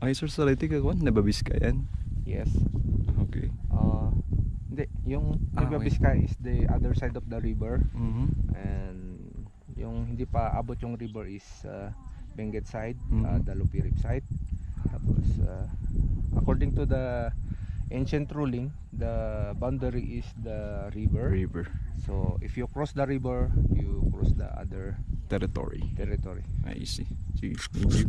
Ay, sir, sa Leyte ka kuan, Nababiskayan. Yes. Okay. Hindi, yung Ah, Nueva okay. Vizcaya is the other side of the river, Mhm. and yung hindi pa abot yung river is Benguet side, Mhm. the Lupirip side. Tapos according to the ancient ruling, the boundary is the river. River So if you cross the river, you cross the other territory. territory. I see. Sige, thank you.